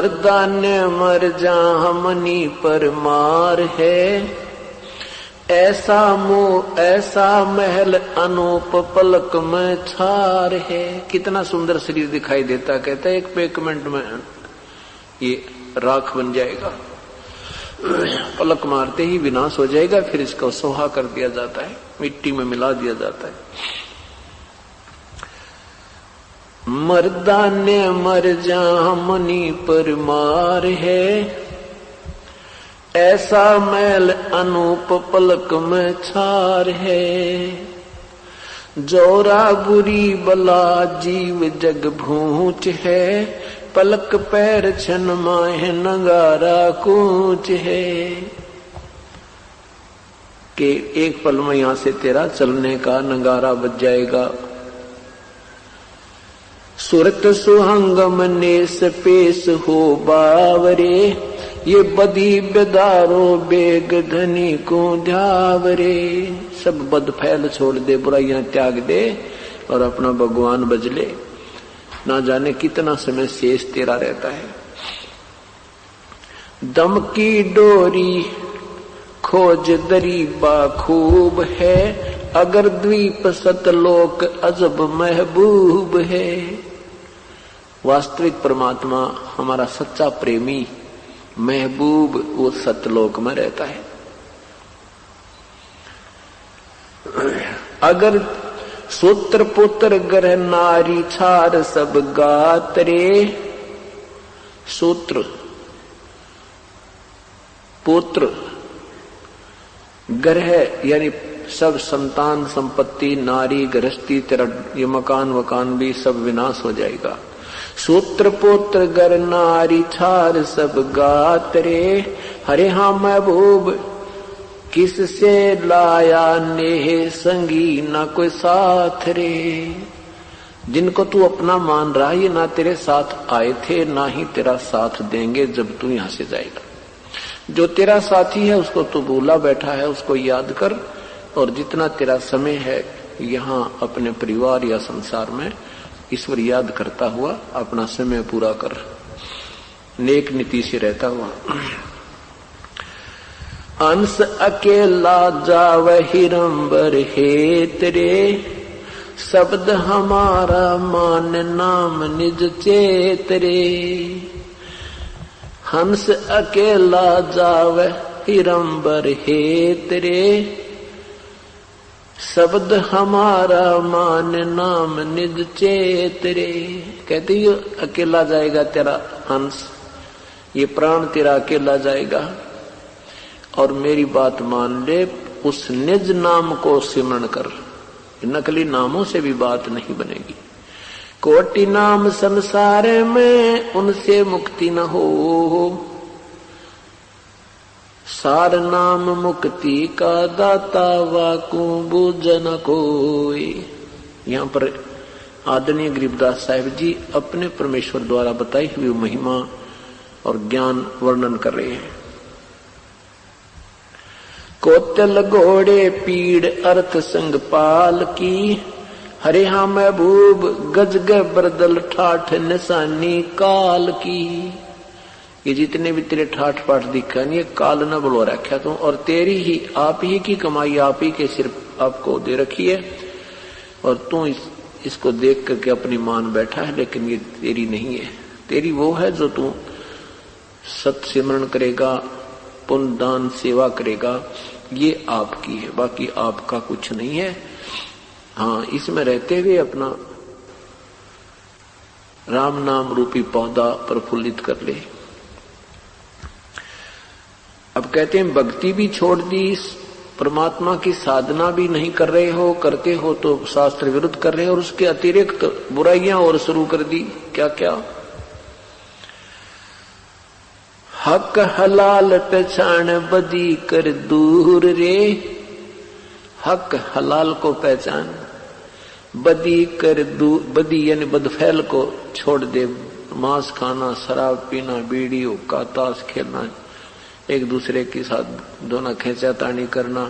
मर्दाने मर जा हमनी पर मार है, ऐसा महल अनूप पलक में छार है। कितना सुंदर शरीर दिखाई देता, कहता है एक मिनट में ये राख बन जाएगा, पलक मारते ही विनाश हो जाएगा, फिर इसको सोहा कर दिया जाता है, मिट्टी में मिला दिया जाता है। मर्दाने मर जा हमनी पर मार है, ऐसा मैल अनूप पलक में छार है। जोरा बुरी बला जीव जग भूच है, पलक पैर छन माहे नगारा कूच है। कि एक पल में यहां से तेरा चलने का नगारा बज जाएगा। सुरत सुहंगम नेस पेश हो बावरे, ये बदी बेदारो बेग धनी को ध्यावरे। सब बद फैल छोड़ दे, बुराइयां त्याग दे और अपना भगवान भज ले। ना जाने कितना समय शेष तेरा रहता है। दम की डोरी खोज दरी बाखूब है, अगर द्वीप सतलोक अजब महबूब है। वास्तविक परमात्मा हमारा सच्चा प्रेमी महबूब वो सतलोक में रहता है। अगर सूत्र पुत्र ग्रह नारी छार सब गातरे, सूत्र पुत्र ग्रह यानी सब संतान संपत्ति नारी गृहस्थी तेरा ये मकान वकान भी सब विनाश हो जाएगा। सूत्र पुत्र गर नारी छार सब गातरे, हरे हाँ महबूब किससे लाया नेह संगी ना कोई साथ रे। जिनको तू अपना मान रहा ये ना तेरे साथ आए थे ना ही तेरा साथ देंगे जब तू यहां से जाएगा। जो तेरा साथी है उसको तू भूला बैठा है, उसको याद कर। और जितना तेरा समय है यहाँ अपने परिवार या संसार में ईश्वर याद करता हुआ अपना समय पूरा कर, नेक नीति से रहता हुआ। अंश अकेला जाव हिरंबर हेत रे, शब्द हमारा मान नाम निज चेत रे। हंस अकेला जाव हिरंबर हेत रे, शब्द हमारा मान नाम निज चेत रे। कहती है अकेला जाएगा तेरा हंस, ये प्राण तेरा अकेला जाएगा और मेरी बात मान ले, उस निज नाम को सिमरण कर। नकली नामों से भी बात नहीं बनेगी। कोटि नाम संसार में उनसे मुक्ति न हो, सार नाम मुक्ति का दाता वाकू बूझन कोई। यहाँ पर आदरणीय गरीबदास साहिब जी अपने परमेश्वर द्वारा बताई हुई महिमा और ज्ञान वर्णन कर रहे हैं। कोतल घोड़े पीड़ अर्थ संग पाल की, हरे हाँ महबूब गज बरदल ठाठ निशानी काल की। ये जितने भी तेरे ठाठ पाठ दिखा नहीं, ये काल न बुलवा रखा तुम, और तेरी ही आप ही की कमाई आप ही के सिर आपको दे रखी है और तू इसको देख करके अपनी मान बैठा है, लेकिन ये तेरी नहीं है। तेरी वो है जो तू सत सिमरण करेगा, पुण्य दान सेवा करेगा, ये आपकी है, बाकी आपका कुछ नहीं है। हाँ, इसमें रहते हुए अपना राम नाम रूपी पौधा प्रफुल्लित कर ले। अब कहते हैं भक्ति भी छोड़ दी, परमात्मा की साधना भी नहीं कर रहे हो, करते हो तो शास्त्र विरुद्ध कर रहे हो, और उसके अतिरिक्त बुराइयां और शुरू कर दी। क्या क्या? हक हलाल पहचान बदी कर दूर रे, हक हलाल को पहचान, बदी कर दूर, बदी यानी बदफैल को छोड़ दे। मांस खाना, शराब पीना, बीड़ी हुक्का, ताश खेलना, एक दूसरे के साथ दोनों खेचातानी करना,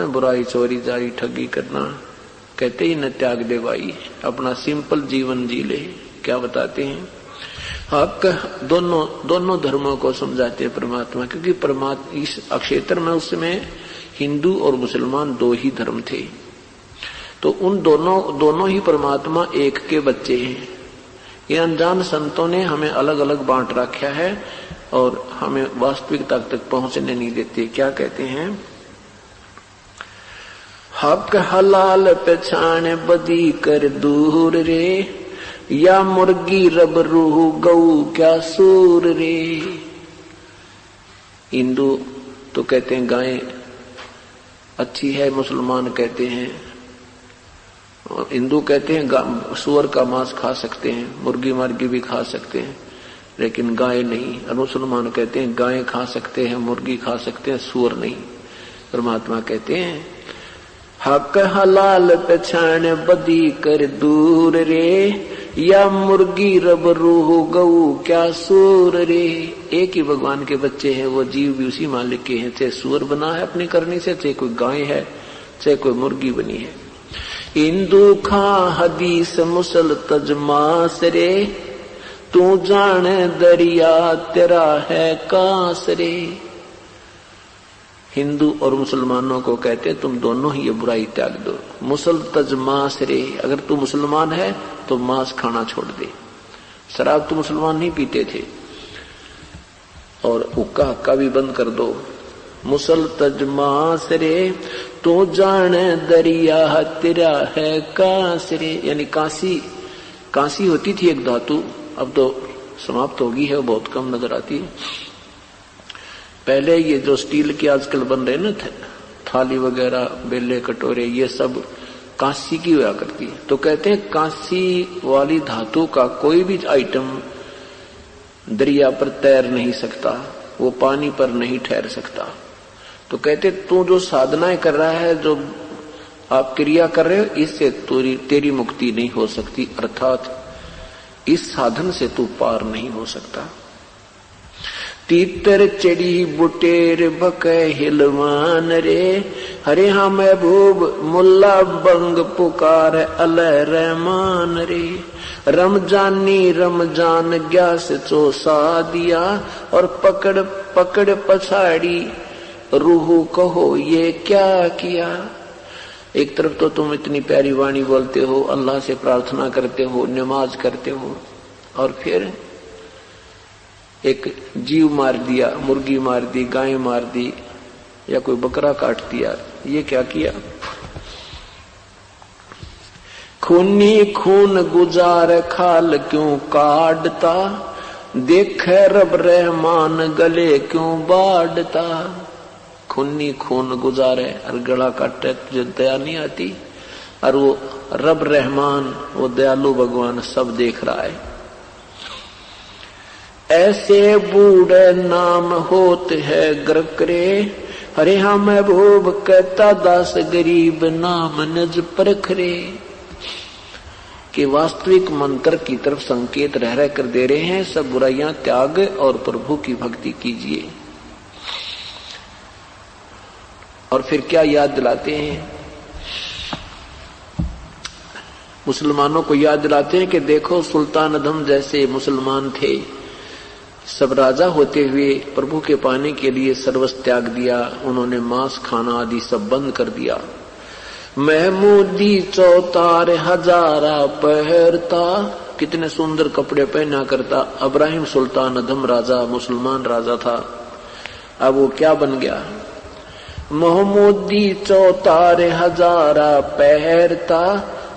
बुराई चोरी जारी ठगी करना, कहते ही न त्याग दे भाई, अपना सिंपल जीवन जी ले। क्या बताते हैं? हक दोनों धर्मों को समझाते हैं परमात्मा, क्योंकि परमात्मा इस क्षेत्र में उस समय हिंदू और मुसलमान दो ही धर्म थे, तो उन दोनों ही परमात्मा एक के बच्चे हैं। ये अनजान संतों ने हमें अलग अलग बांट रखा है और हमें वास्तविकता तक पहुंचने नहीं देते। क्या कहते हैं? हक हलाल पहचान बदी कर दूर रे, या मुर्गी रब रूह गऊ क्या सूर रे। हिंदू तो कहते हैं गाय अच्छी है, मुसलमान कहते हैं, हिंदू कहते हैं सूअर का मांस खा सकते हैं, मुर्गी मार्गी भी खा सकते हैं, लेकिन गाय नहीं। और मुसलमान कहते हैं गाय खा सकते हैं, मुर्गी खा सकते हैं, सूअर नहीं। परमात्मा कहते हैं हक हलाल पहचान बदी कर दूर रे, या मुर्गी रब रूह गऊ क्या सूर रे। एक ही भगवान के बच्चे हैं, वो जीव भी उसी मालिक के हैं, चाहे सूअर बना है अपनी करनी से, चाहे कोई गाय है, चाहे कोई मुर्गी बनी है। हिंदू खा हदीस मुसल तजमास रे, तू जाने दरिया तेरा है कांस रे। हिंदू और मुसलमानों को कहते हैं तुम दोनों ही ये बुराई त्याग दो। मुसल तजमास रे, अगर तू मुसलमान है तो मांस खाना छोड़ दे। शराब तो मुसलमान नहीं पीते थे, और हुक्का हक्का भी बंद कर दो। मुसल तजमास रे, तू जाने दरिया तेरा है कांस रे। यानी कांसी होती थी एक धातु, अब तो समाप्त होगी है, बहुत कम नजर आती है। पहले ये जो स्टील के आजकल बन रहे ना थाली वगैरह, बेले कटोरे, ये सब कांसी की हुआ करती है। तो कहते हैं कांसी वाली धातु का कोई भी आइटम दरिया पर तैर नहीं सकता, वो पानी पर नहीं ठहर सकता। तो कहते तू जो साधनाएं कर रहा है, जो आप क्रिया कर रहे हो, इससे तेरी मुक्ति नहीं हो सकती, अर्थात इस साधन से तू पार नहीं हो सकता। तीतर चढ़ी बुटेर बके हिलवान रे, हरे हाँ महबूब मुल्ला बंग पुकार अल रहमान रे। रमजानी रमजान ग्यास चोसा दिया, और पकड़ पकड़ पछाड़ी रूह कहो ये क्या किया। एक तरफ तो तुम इतनी प्यारी वाणी बोलते हो, अल्लाह से प्रार्थना करते हो, नमाज करते हो, और फिर एक जीव मार दिया, मुर्गी मार दी, गाय मार दी, या कोई बकरा काट दिया, ये क्या किया। खूनी खून गुजार खाल क्यों काटता, देखे रब रहमान गले क्यों बाढ़ता। खूनी खून गुजारे और गला काटे, तुझे दया नहीं आती, और वो रब रहमान, वो दयालु भगवान सब देख रहा है। ऐसे बूढ़े नाम होत है ग्रक रे, हरे हाँ महबूब कहता दास गरीब नाम नज परख रे। कि वास्तविक मंत्र की तरफ संकेत रह रह कर दे रहे हैं, सब बुराइयां त्याग और प्रभु की भक्ति कीजिए। और फिर क्या याद दिलाते हैं? मुसलमानों को याद दिलाते हैं कि देखो सुल्तान अदम जैसे मुसलमान थे, सब राजा होते हुए प्रभु के पाने के लिए सर्वस्व त्याग दिया, उन्होंने मांस खाना आदि सब बंद कर दिया। महमूदी चौतार हजारा पहरता, कितने सुंदर कपड़े पहना करता। इब्राहिम सुल्तान अदम राजा, मुसलमान राजा था, अब वो क्या बन गया? महमूदी चौतार हजारा पहरता,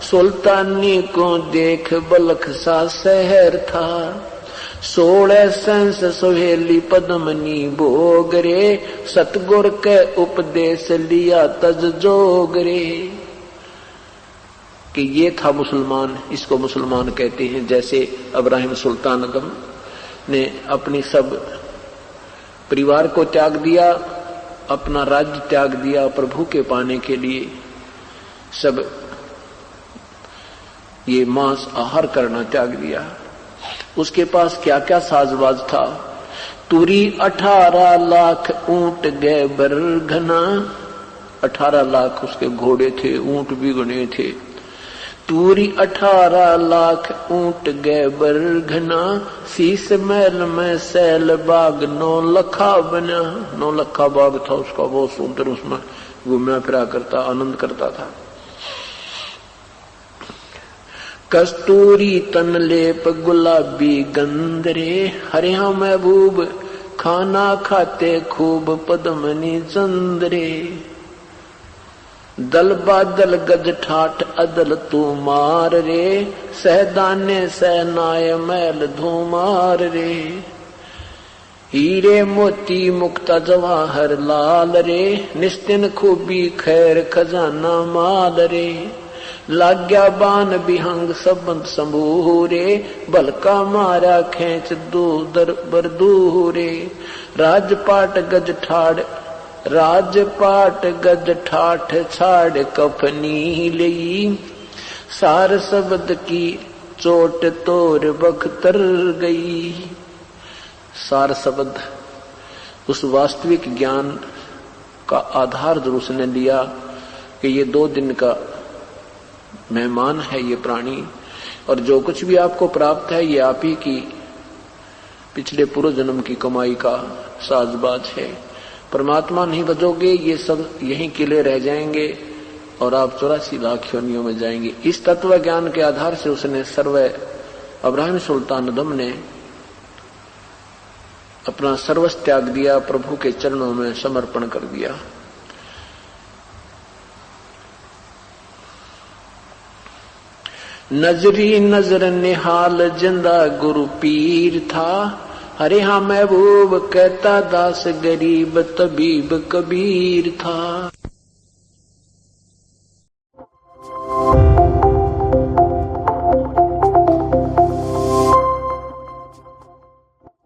सुल्तानी को देख बलख सा शहर था। 16 संस सोहेली पद्मनी भोगरे, सतगुर के उपदेश लिया तज जोगरे। कि ये था मुसलमान, इसको मुसलमान कहते हैं। जैसे इब्राहिम सुल्तान अदम ने अपनी सब परिवार को त्याग दिया, अपना राज्य त्याग दिया प्रभु के पाने के लिए, सब ये मांस आहार करना त्याग दिया। उसके पास क्या क्या साजबाज था। तुरी 18 लाख ऊंट गए बरघना, 18 लाख उसके घोड़े थे, ऊंट भी गुने थे। तूरी 18 लाख ऊंट गए बरघना, शीस महल में सैल बाग 9 लखा बना। 9 लखा बाग था उसका, बहुत सुंदर, उसमें घूमना फिरा करता, आनंद करता था। कस्तूरी तन लेप गुलाबी गंधरे, हरिया महबूब खाना खाते खूब पद्मनी चंद्रे। दल बादल गज ठाठ अदल तू मार रे, सहदाने सहनाय मैल धूमार रे। हीरे मोती मुक्ता जवाहर लाल रे, निस्तिन खूबी खैर खजाना माल रे। लाग्या बान बिहंग सबंत संभू रे, बलका मारा खेच दो दर बरदू रे। राजपाट गज ठाठ छाड़ कफनी लई, सार शब्द की चोट तोर बख्तर गई। सार शब्द उस वास्तविक ज्ञान का आधार जरूर उसने लिया कि ये 2 दिन का मेहमान है ये प्राणी, और जो कुछ भी आपको प्राप्त है ये आप ही की पिछले पूर्व जन्म की कमाई का साजबाज है। परमात्मा नहीं बचोगे, ये सब यहीं किले रह जाएंगे और आप 84 लाख योनियों में जाएंगे। इस तत्व ज्ञान के आधार से उसने अब्राहिम सुल्तान अदम ने अपना सर्वस्व त्याग दिया, प्रभु के चरणों में समर्पण कर दिया। नजरी नजर निहाल जिंदा गुरु पीर था, हरे हाँ महबूब कहता दास गरीब तबीब कबीर था।